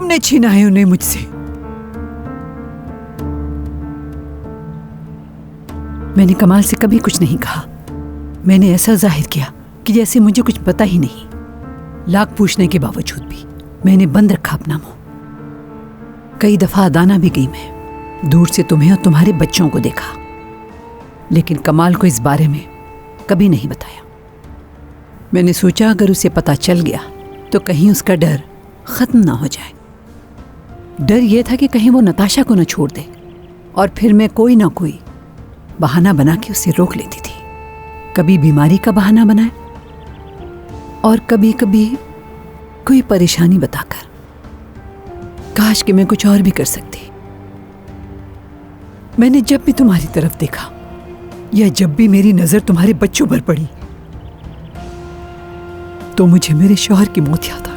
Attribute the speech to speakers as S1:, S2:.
S1: तुमने छीना है उन्हें मुझसे। मैंने कमाल से कभी कुछ नहीं कहा। मैंने ऐसा जाहिर किया कि जैसे मुझे कुछ पता ही नहीं। लाख पूछने के बावजूद भी मैंने बंद रखा अपना मुंह। कई दफा अदाना भी गई मैं, दूर से तुम्हें और तुम्हारे बच्चों को देखा, लेकिन कमाल को इस बारे में कभी नहीं बताया। मैंने सोचा अगर उसे पता चल गया तो कहीं उसका डर खत्म ना हो जाए। डर यह था कि कहीं वो नताशा को न छोड़ दे और फिर मैं कोई ना कोई बहाना बना के उसे रोक लेती थी। कभी बीमारी का बहाना बनाए और कभी कभी कोई परेशानी बताकर। काश कि मैं कुछ और भी कर सकती। मैंने जब भी तुम्हारी तरफ देखा या जब भी मेरी नजर तुम्हारे बच्चों पर पड़ी तो मुझे मेरे शौहर की मौत याद आई।